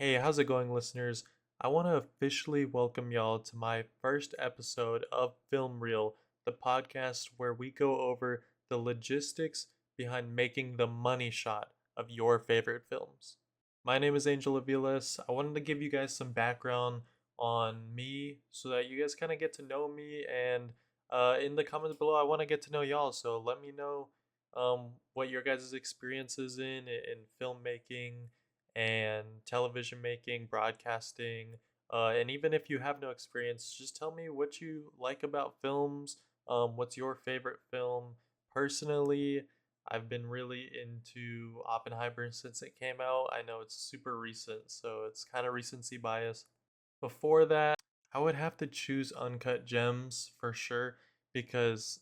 Hey, how's it going, listeners? I want to officially welcome y'all to my first episode of Film Reel, the podcast where we go over the logistics behind making the money shot of your favorite films. My name is Angel Aviles. I wanted to give you guys some background on me so that you guys kind of get to know me. And in the comments below, I want to get to know y'all. So let me know what your guys' experiences in filmmaking and television making, broadcasting, and even if you have no experience, just tell me what you like about films. What's your favorite film? Personally, I've been really into Oppenheimer since it came out. I know it's super recent, so it's kind of recency bias. Before that, I would have to choose Uncut Gems for sure because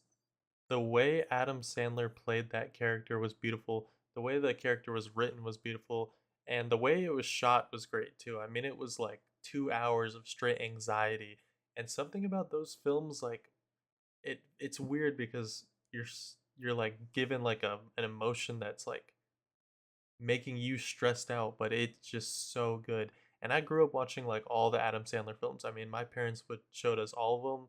the way Adam Sandler played that character was beautiful. The way the character was written was beautiful, and the way it was shot was great too. I mean, it was like 2 hours of straight anxiety, and something about those films, like it's weird because you're like given like an emotion that's like making you stressed out, but it's just so good. And I grew up watching like all the Adam Sandler films. I mean, my parents would showed us all of them,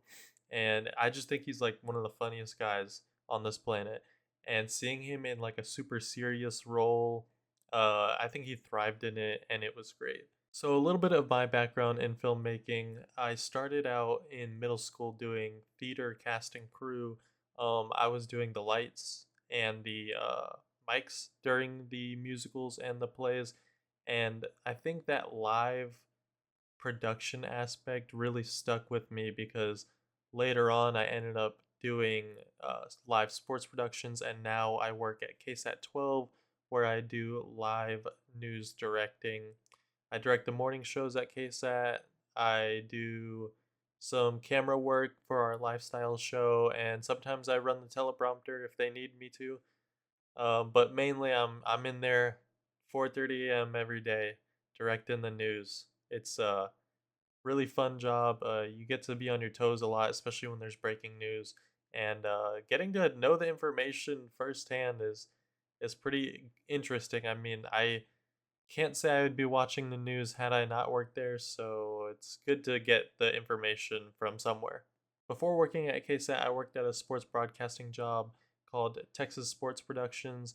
and I just think he's like one of the funniest guys on this planet. And seeing him in like a super serious role, I think he thrived in it, and it was great. So a little bit of my background in filmmaking. I started out in middle school doing theater casting crew. I was doing the lights and the mics during the musicals and the plays. And I think that live production aspect really stuck with me because later on I ended up doing live sports productions, and now I work at KSAT 12 where I do live news directing. I direct the morning shows at KSAT. I do some camera work for our lifestyle show, and sometimes I run the teleprompter if they need me to. But mainly, I'm in there 4:30 a.m. every day directing the news. It's a really fun job. You get to be on your toes a lot, especially when there's breaking news, and getting to know the information firsthand is pretty interesting. I mean, I can't say I would be watching the news had I not worked there, so it's good to get the information from somewhere. Before working at KSAT, I worked at a sports broadcasting job called Texas Sports Productions.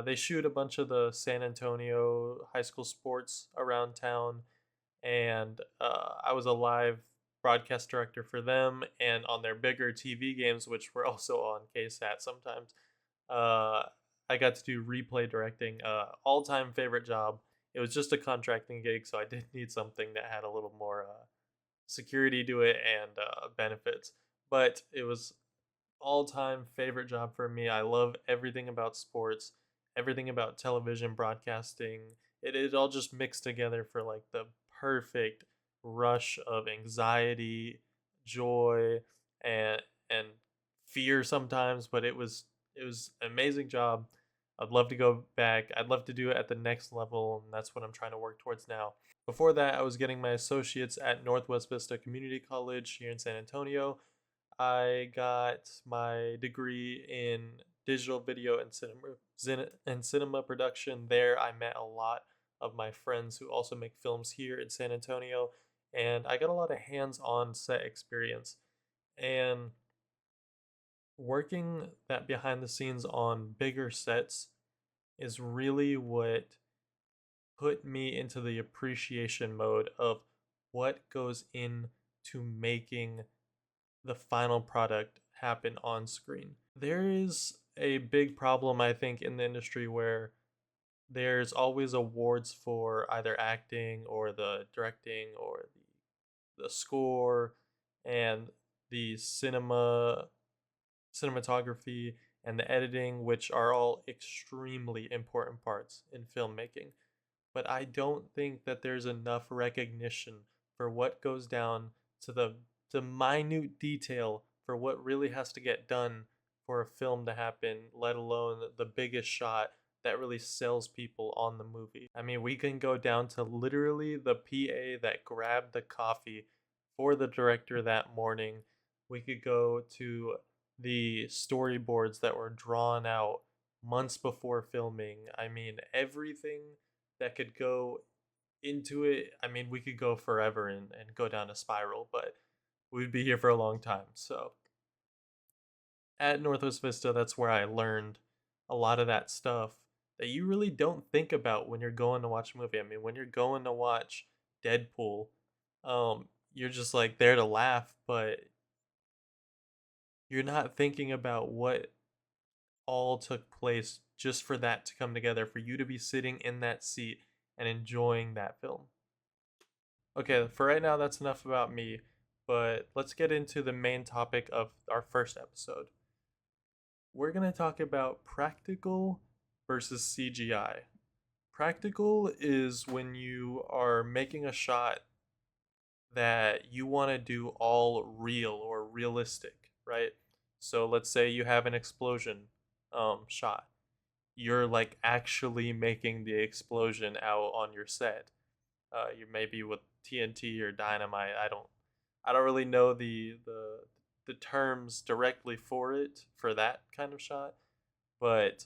They shoot a bunch of the San Antonio high school sports around town, and I was a live broadcast director for them and on their bigger TV games, which were also on KSAT sometimes. Uh, I got to do replay directing, all-time favorite job. It was just a contracting gig, so I did need something that had a little more security to it and benefits. But it was all-time favorite job for me. I love everything about sports, everything about television broadcasting. It all just mixed together for like the perfect rush of anxiety, joy, and and fear sometimes, but it was an amazing job. I'd love to go back. I'd love to do it at the next level, and that's what I'm trying to work towards now. Before that, I was getting my associates at Northwest Vista Community College here in San Antonio. I got my degree in digital video and cinema production. There, I met a lot of my friends who also make films here in San Antonio, and I got a lot of hands-on set experience. And working that behind the scenes on bigger sets is really what put me into the appreciation mode of what goes into making the final product happen on screen. There is a big problem, I think, in the industry where there's always awards for either acting or the directing or the score and the cinematography and the editing, which are all extremely important parts in filmmaking. But I don't think that there's enough recognition for what goes down to the minute detail for what really has to get done for a film to happen, let alone the biggest shot that really sells people on the movie. I mean, we can go down to literally the PA that grabbed the coffee for the director that morning. We could go to the storyboards that were drawn out months before filming. I mean, everything that could go into it, I mean, we could go forever and go down a spiral, but we'd be here for a long time. So at Northwest Vista, that's where I learned a lot of that stuff that you really don't think about when you're going to watch a movie. I mean, when you're going to watch Deadpool, you're just like there to laugh, but you're not thinking about what all took place just for that to come together, for you to be sitting in that seat and enjoying that film. Okay, for right now, that's enough about me, but let's get into the main topic of our first episode. We're going to talk about practical versus CGI. Practical is when you are making a shot that you want to do all real or realistic, right? So let's say you have an explosion shot. You're like actually making the explosion out on your set. You maybe with TNT or dynamite. I don't really know the terms directly for it for that kind of shot, but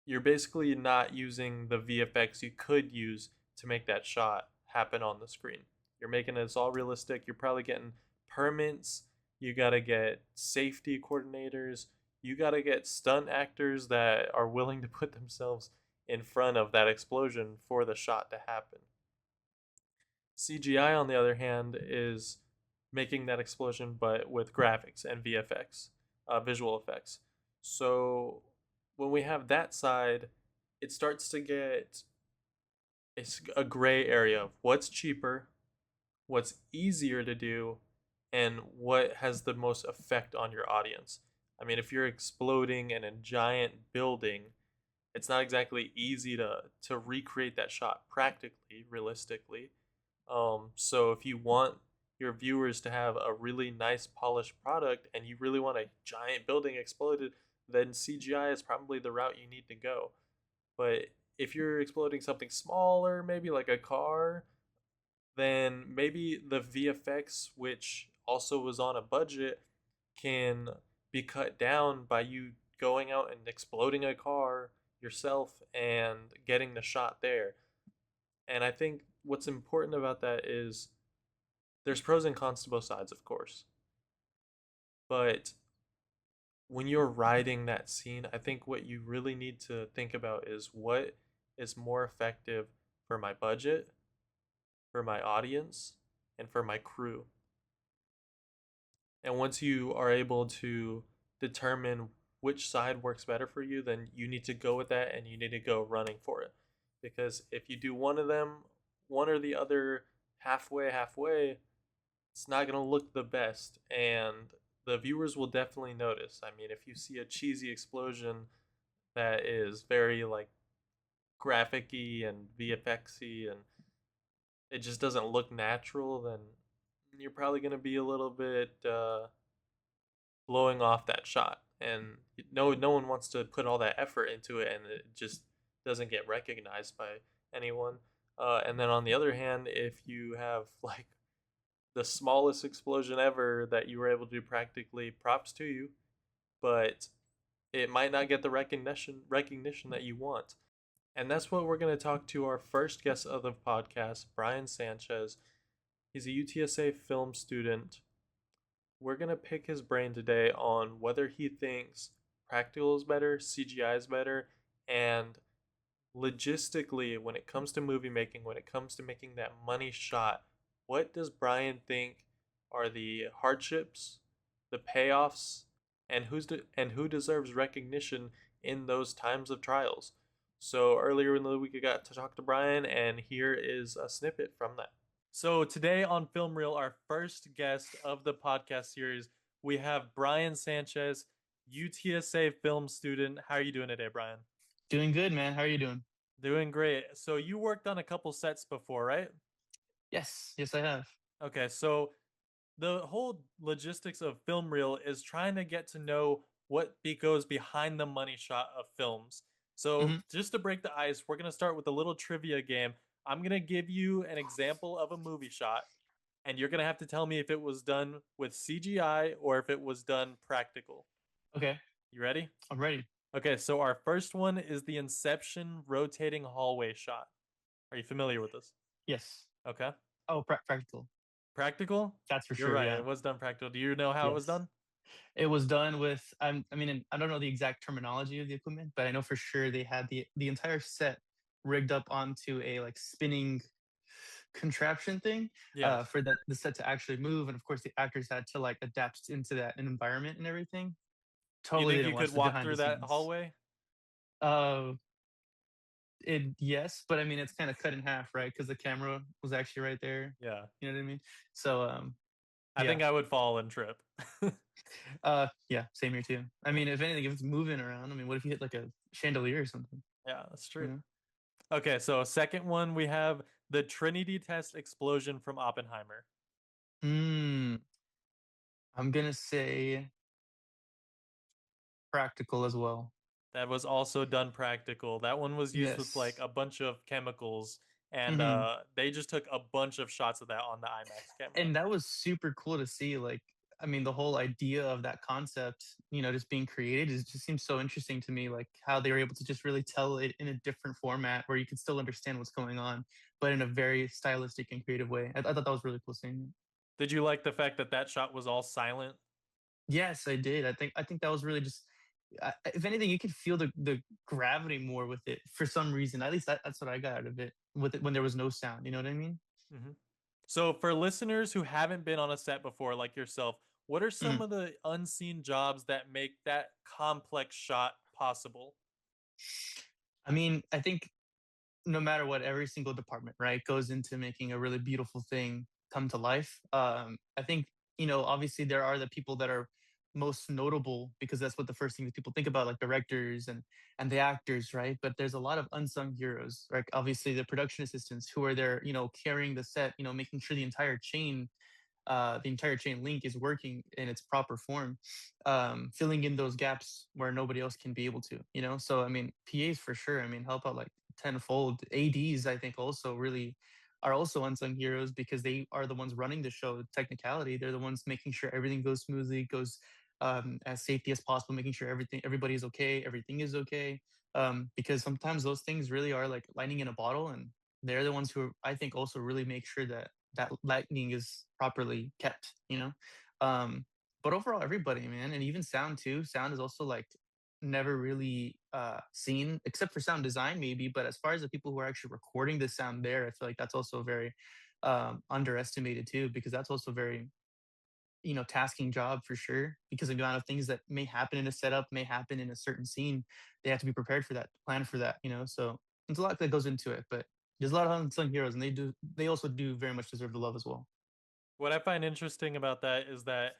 you're basically not using the VFX you could use to make that shot happen on the screen. You're making it all realistic. You're probably getting permits. You got to get safety coordinators. You got to get stunt actors that are willing to put themselves in front of that explosion for the shot to happen. CGI, on the other hand, is making that explosion but with graphics and VFX, visual effects. So when we have that side, it starts to get a gray area of what's cheaper, what's easier to do, and what has the most effect on your audience. I mean, if you're exploding in a giant building, it's not exactly easy to recreate that shot practically, realistically. So if you want your viewers to have a really nice polished product and you really want a giant building exploded, then CGI is probably the route you need to go. But if you're exploding something smaller, maybe like a car, then maybe the VFX, which also was on a budget, can be cut down by you going out and exploding a car yourself and getting the shot there. And I think what's important about that is there's pros and cons to both sides, of course. But when you're writing that scene, I think what you really need to think about is what is more effective for my budget, for my audience, and for my crew. And once you are able to determine which side works better for you, then you need to go with that and you need to go running for it. Because if you do one of them, one or the other, halfway, it's not going to look the best. And the viewers will definitely notice. I mean, if you see a cheesy explosion that is very like graphic-y and VFX-y and it just doesn't look natural, then you're probably going to be a little bit blowing off that shot. And no one wants to put all that effort into it, and it just doesn't get recognized by anyone. And then on the other hand, if you have like the smallest explosion ever that you were able to do practically, props to you, but it might not get the recognition that you want. And that's what we're going to talk to our first guest of the podcast, Brian Sanchez. He's a UTSA film student. We're going to pick his brain today on whether he thinks practical is better, CGI is better, and logistically, when it comes to movie making, when it comes to making that money shot, what does Brian think are the hardships, the payoffs, and who deserves recognition in those times of trials? So earlier in the week, I got to talk to Brian, and here is a snippet from that. So today on Film Reel, our first guest of the podcast series, we have Brian Sanchez, UTSA film student. How are you doing today, Brian? Doing good, man. How are you doing? Doing great. So you worked on a couple sets before, right? Yes, I have. Okay, so the whole logistics of film reel is trying to get to know what goes behind the money shot of films. So hmm just to break the ice, we're gonna start with a little trivia game. I'm gonna give you an example of a movie shot, and you're gonna have to tell me if it was done with CGI or if it was done practical. Okay, You ready? I'm ready. Okay, so our first one is the Inception rotating hallway shot. Are you familiar with this? Yes. Okay. Oh, practical. Practical? That's for You're sure. right. Yeah. It was done practical. Do you know how it was Yes. done? It was done with. I mean, I don't know the exact terminology of the equipment, but I know for sure they had the entire set rigged up onto a like spinning contraption thing Yes. for the set to actually move, and of course the actors had to like adapt into that environment and everything. You Totally think didn't you could watch the walk behind the through that scenes. hallway? Uh, yes, but I mean it's kind of cut in half, right? Because the camera was actually right there. Yeah. You know what I mean? So I yeah. think I would fall and trip. Yeah, same here too. I mean, if anything, if it's moving around, I mean, what if you hit like a chandelier or something? Yeah, that's You true. know? Okay, so second one we have the Trinity test explosion from Oppenheimer. Hmm. I'm gonna say practical as well. That was also done practical. That one was used with like Yes. a bunch of chemicals, and Hmm. they just took a bunch of shots of that on the IMAX camera. And that was super cool to see. Like, I mean, the whole idea of that concept, just being created, is just seems so interesting to me. Like how they were able to just really tell it in a different format where you can still understand what's going on, but in a very stylistic and creative way. I thought that was really cool seeing it. Did you like the fact that that shot was all silent? Yes, I did. I think that was really just. If anything, you could feel the gravity more with it for some reason. At least that's what I got out of it with it when there was no sound. You know what I mean? Hmm. So, for listeners who haven't been on a set before, like yourself, what are some Mhm. of the unseen jobs that make that complex shot possible? I mean, I think no matter what, every single department, right, goes into making a really beautiful thing come to life. I think, obviously there are the people that are most notable because that's what the first thing that people think about, like directors and the actors, right? But there's a lot of unsung heroes, right? Obviously the production assistants who are there, carrying the set, making sure the entire chain link is working in its proper form, filling in those gaps where nobody else can be able to, So, I mean, PAs for sure, I mean, help out like tenfold. ADs, I think, also really are also unsung heroes because they are the ones running the show. Technicality, they're the ones making sure everything goes smoothly, goes as safety as possible, making sure everybody is okay, everything is okay. Because sometimes those things really are like lightning in a bottle, and they're the ones who I think also really make sure that lightning is properly kept, um but overall everybody, man, and even sound too. Sound is also like never really seen except for sound design maybe, but as far as the people who are actually recording the sound there, I feel like that's also very underestimated too, because that's also very tasking job for sure, because of the amount of things that may happen in a setup, may happen in a certain scene. They have to be prepared for that, plan for that, so there's a lot that goes into it. But there's a lot of unsung heroes, and they also do very much deserve the love as well. What I find interesting about that is that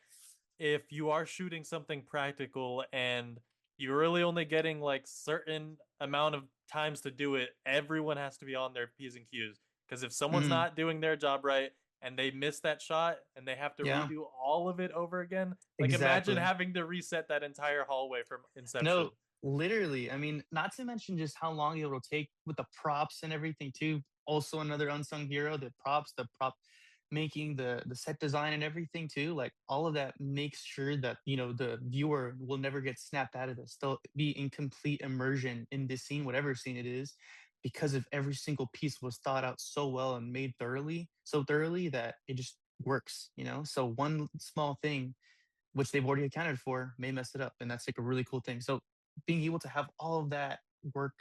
if you are shooting something practical and you're really only getting like certain amount of times to do it, everyone has to be on their P's and Q's. Because if someone's Hmm. not doing their job right and they miss that shot and they have to Yeah, redo all of it over again, like imagine exactly. having to reset that entire hallway from No, Inception. literally. I mean, not to mention just how long it'll take with the props and everything too. Also, another unsung hero, the prop making, the set design and everything too. Like all of that makes sure that the viewer will never get snapped out of this. They'll be in complete immersion in this scene, whatever scene it is, because of every single piece was thought out so well and made so thoroughly that it just works. So one small thing which they've already accounted for, may mess it up. And that's like a really cool thing. So being able to have all of that work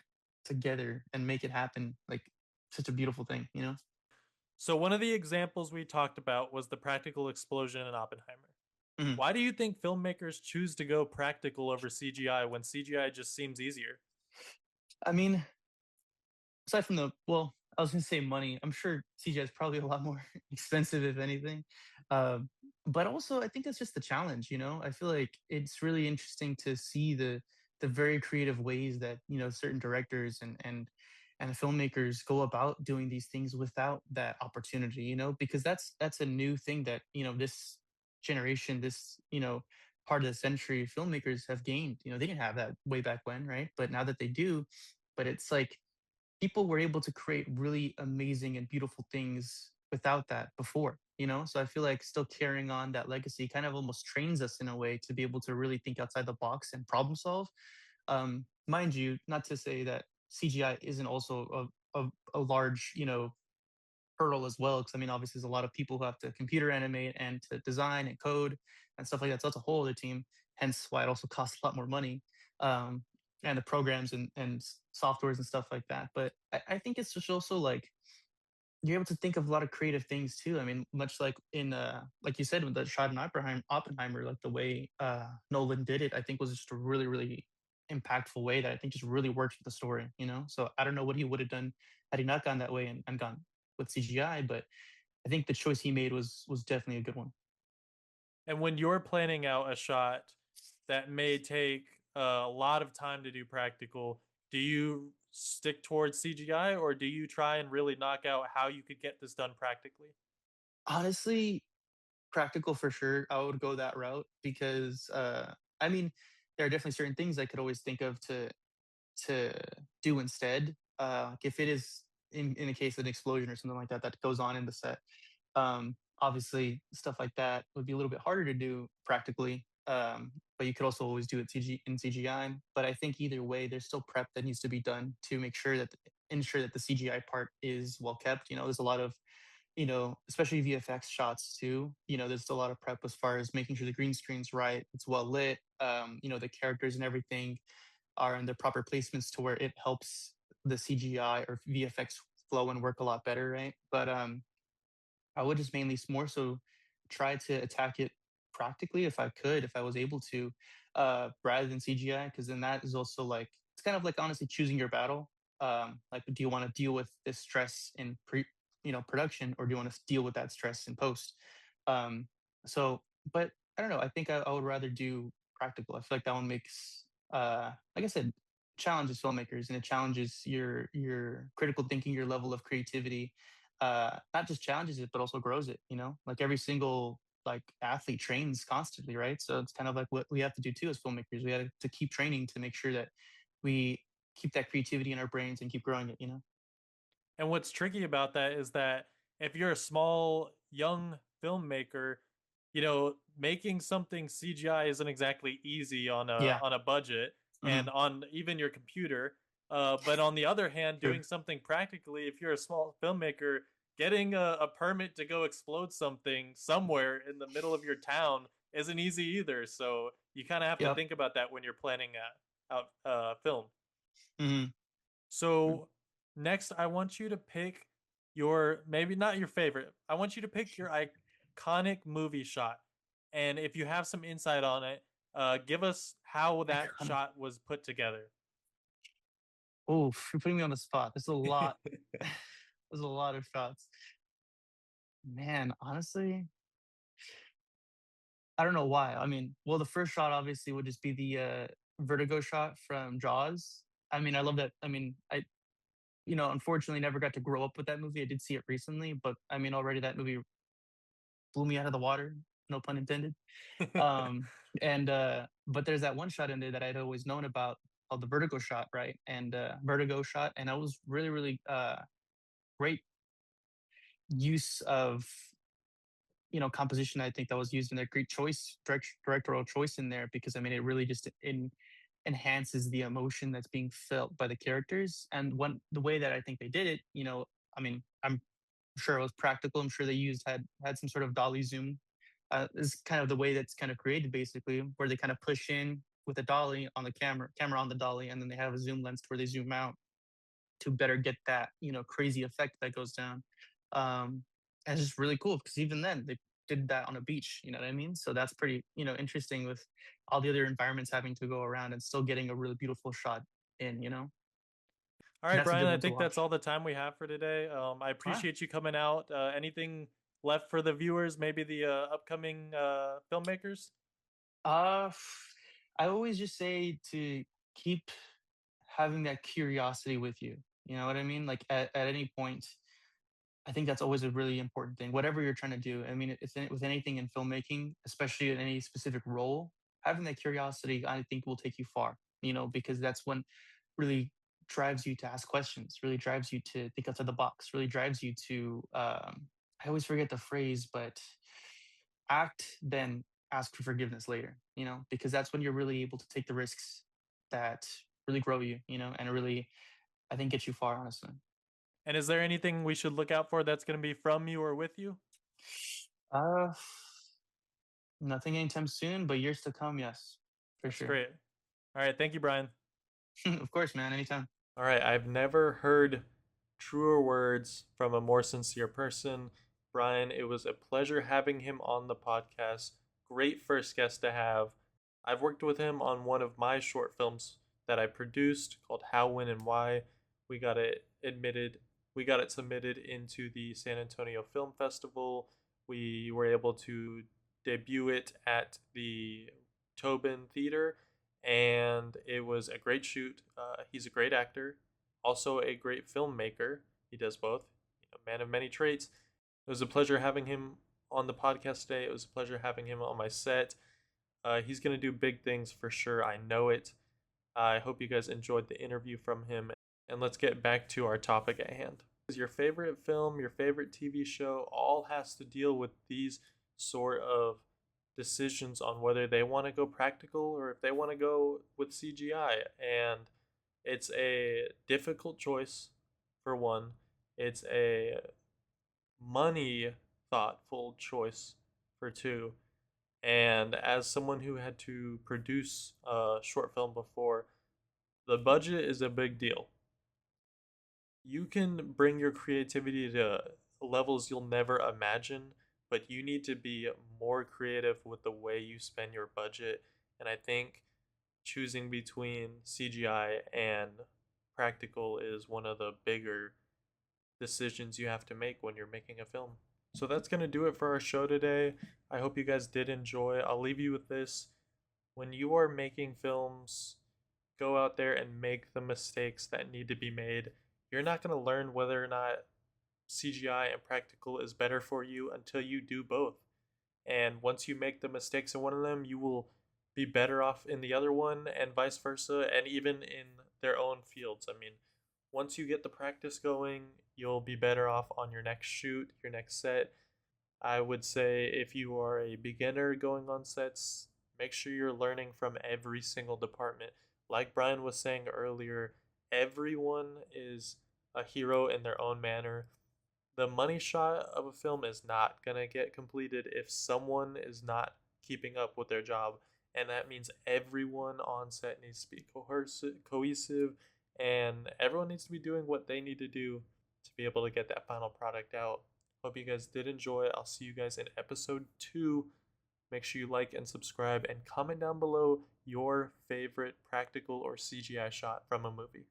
together and make it happen, like such a beautiful thing. So one of the examples we talked about was the practical explosion in Oppenheimer. Mhm. Why do you think filmmakers choose to go practical over CGI when CGI just seems easier? I mean, aside from well, I was gonna say money. I'm sure CGI is probably a lot more expensive, if anything. Um, but also, I think that's just the challenge. I feel like it's really interesting to see the very creative ways that certain directors and filmmakers go about doing these things without that opportunity. Because that's a new thing that this generation, this part of the century, filmmakers have gained. They didn't have that way back when, right? But now that they do, but it's like people were able to create really amazing and beautiful things without that before. So I feel like still carrying on that legacy kind of almost trains us in a way to be able to really think outside the box and problem solve. Mind you, not to say that CGI isn't also a large, hurdle as well. Because I mean, obviously, there's a lot of people who have to computer animate and to design and code and stuff like that. So that's a whole other team. Hence why it also costs a lot more money, um, and the programs and softwares and stuff like that. But I think it's just also like you're able to think of a lot of creative things too. I mean, much like in like you said with the shot in Oppenheimer, like the way Nolan did it, I think was just a really, really impactful way that I think just really works with the story, you know? So I don't know what he would have done had he not gone that way and gone with CGI, but I think the choice he made was definitely a good one. And when you're planning out a shot that may take a lot of time to do practical, do you stick towards CGI or do you try and really knock out how you could get this done practically? Honestly, practical for sure. I would go that route because I mean, there are definitely certain things I could always think of to do instead. Like if it is in a case of an explosion or something like that that goes on in the set, obviously stuff like that would be a little bit harder to do practically. But you could also always do it in CGI. But I think either way, there's still prep that needs to be done to make sure that ensure that the CGI part is well kept. You know, there's a lot of especially VFX shots too. There's a lot of prep as far as making sure the green screen's right, it's well lit, the characters and everything are in the proper placements to where it helps the CGI or VFX flow and work a lot better, right? But I would just mainly more so try to attack it practically if I could, if I was able to, rather than CGI, because then that is also like it's kind of like honestly choosing your battle. Like, do you want to deal with this stress in production, or do you want to deal with that stress in post? Um, so, but I don't know. I think I would rather do practical. I feel like that one makes, like I said, challenges filmmakers and it challenges your critical thinking, your level of creativity, not just challenges it but also grows it, like every single like athlete trains constantly, right? So it's kind of like what we have to do too as filmmakers. We have to keep training to make sure that we keep that creativity in our brains and keep growing it. And what's tricky about that is that if you're a small, young filmmaker, making something CGI isn't exactly easy on a Yeah. budget Hmm. and on even your computer. But on the other hand, True. doing something practically, if you're a small filmmaker, getting a permit to go explode something somewhere in the middle of your town isn't easy either. So you kind of have to Yep. think about that when you're planning out film. Hmm. So next, I want you to pick your maybe not your favorite. I want you to pick your iconic movie shot, and if you have some insight on it, give us how that Iconic. shot was put together. Oh, you're putting me on the spot. There's a lot. There's a lot of shots, man. Honestly, I don't know why. I mean, well, the first shot obviously would just be the vertigo shot from Jaws. I mean, I love that. I mean, unfortunately never got to grow up with that movie. I did see it recently, but I mean, already that movie blew me out of the water, no pun intended. And but there's that one shot in there that I'd always known about called the vertigo shot, right? And vertigo shot, and that was really, really great use of composition. I think that was used in there. Great choice, directorial choice in there, because I mean, it really just enhances the emotion that's being felt by the characters. And the way that I think they did it, I mean, I'm sure it was practical. I'm sure they had some sort of dolly zoom. Is kind of the way that's kind of created, basically, where they kind of push in with a dolly on the camera on the dolly, and then they have a zoom lens where they zoom out to better get that crazy effect that goes down. And it's just really cool because even then they did that on a beach. You know what I mean? So that's pretty interesting with all the other environments having to go around and still getting a really beautiful shot in. All So right, that's a Brian, good I one to think that's watch. all the time we have for today. I All right. appreciate you coming out. Anything left for the viewers? Maybe the upcoming filmmakers. Uh, I always just say to keep having that curiosity with you. You know what I mean? Like at any point, I think that's always a really important thing. Whatever you're trying to do, I mean, it's with anything in filmmaking, especially in any specific role, having that curiosity, I think, will take you far. Because that's when really drives you to ask questions, really drives you to think outside the box, really drives you to. I always forget the phrase, but act, then ask for forgiveness later. Because that's when you're really able to take the risks that really grow you. And really, I think, get you far. Honestly. And is there anything we should look out for that's going to be from you or with you? Uh, Nothing anytime soon, but years to come, yes, for That's sure. great. All right. Thank you, Brian. Of course, man, anytime. All right. I've never heard truer words from a more sincere person. Brian, it was a pleasure having him on the podcast. Great first guest to have. I've worked with him on one of my short films that I produced called How, When, and Why. We got it admitted, we got it submitted into the San Antonio Film Festival. We were able to debut it at the Tobin Theater, and it was a great shoot. He's a great actor, also a great filmmaker. He does both. Man of many traits. It was a pleasure having him on the podcast today. It was a pleasure having him on my set. He's going to do big things for sure. I know it. I hope you guys enjoyed the interview from him. And let's get back to our topic at hand. Your favorite film, your favorite TV show, all has to deal with these sort of decisions on whether they want to go practical or if they want to go with CGI. And it's a difficult choice, for one. It's a money thoughtful choice, for two. And as someone who had to produce a short film before, the budget is a big deal. You can bring your creativity to levels you'll never imagine, but you need to be more creative with the way you spend your budget. And I think choosing between CGI and practical is one of the bigger decisions you have to make when you're making a film. So that's going to do it for our show today. I hope you guys did enjoy. I'll leave you with this. When you are making films, go out there and make the mistakes that need to be made. You're not going to learn whether or not CGI and practical is better for you until you do both. And once you make the mistakes in one of them, you will be better off in the other one, and vice versa, and even in their own fields. I mean, once you get the practice going, you'll be better off on your next shoot, your next set. I would say if you are a beginner going on sets, make sure you're learning from every single department. Like Brian was saying earlier, everyone is a hero in their own manner. The money shot of a film is not going to get completed if someone is not keeping up with their job. And that means everyone on set needs to be cohesive, and everyone needs to be doing what they need to do to be able to get that final product out. Hope you guys did enjoy. I'll see you guys in episode 2. Make sure you like and subscribe and comment down below your favorite practical or CGI shot from a movie.